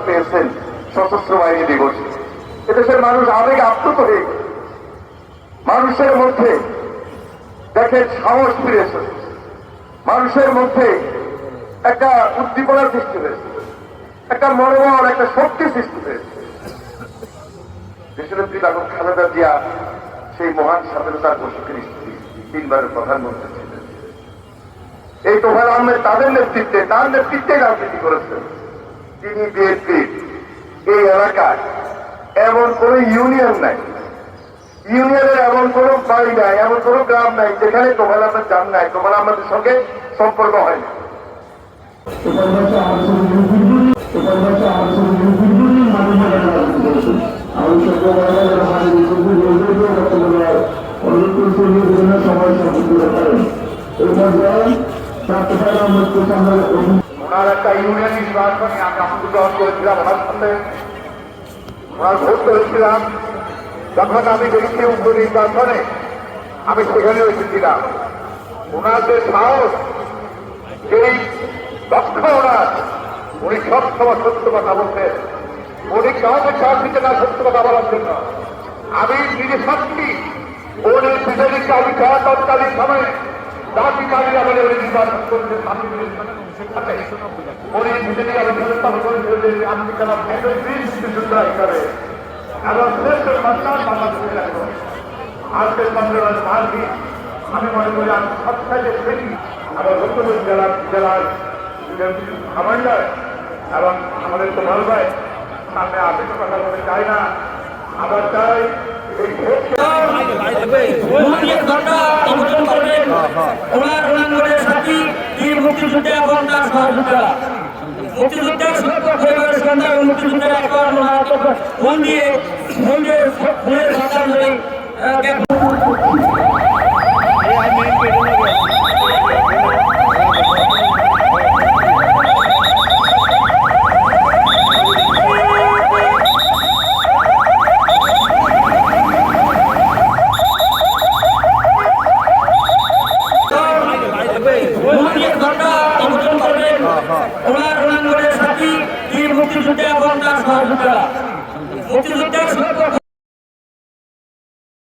পেয়েছেন সশস্ত্র বাহিনী দিবস। এদেশের মানুষ আবেগে আপ্লুত হয়ে গেছে। মানুষের মধ্যে দেখেন সাহস ফিরেছে, মানুষের মধ্যে একটা উদ্দীপনা সৃষ্টি হয়েছে, একটা মনোবল, একটা শক্তি সৃষ্টি হয়েছে। দেশনেত্রী বেগম খালেদা জিয়া সেই মহান স্বাধীনতার ঘোষকের স্ত্রী, 3 বারের প্রধানমন্ত্রী ছিলেন। এই তোফায়েল আহমেদ তার নেতৃত্বে রাজনীতি করেছেন। তিনি বিএনপি এই এলাকায় এমন কোন ইউনিয়ন নাই, ইউনিয়নের এমন কোন বাড়ি নাই, এমন কোন গ্রাম নাই যেখানে তোফায়েল আহমেদ যান নাই, তোফায়েল আহমেদের সঙ্গে সম্পর্ক হয় না। ওনার একটা ইউনিয়ন নির্বাচনে আমি অংশগ্রহণ করেছিলাম, ওনার সাথে ওনার ভোট করেছিলাম। যখন আমি দেখছি উপনির্বাচনে আমি সেখানে এসেছিলাম। ওনার যে সাহস, সেই দক্ষ ওনার, উনি সবসময় সত্য কথা বলতেন। উনি কাউকে চাপ দিতে না সত্য কথা বলার জন্য। আমি নিজে সাক্ষী, উনি বিজেপিকে অভিযান তৎকালীন সময়ে জাতি পার্টি আমাদের নির্বাচন করেছেন। উনি বিজেপি অভিযান স্থাপন করেছিলেন আপনি কেন হিসাবে এবং দেশের সন্তান বাংলাদেশে রাখবো। আজকের সম্মেলন মার্গি আমি মনে করি আমি সবথেকে বেশি আমার রক্তপুর জেলার কমান্ডার এবং আমাদের তো ভালো ভাই সামনে আপনি কথা বলতে চাই না। আবার চাই এই মুক্তিযুদ্ধে এবং তার সহযোগিতা মুক্তিযুদ্ধের সন্ধ্যা মুক্তিযুদ্ধের মন দিয়ে ফুলের সন্তান মুক্তিযুদ্ধে এবং তার সহযোগিতা মুক্তিযুদ্ধের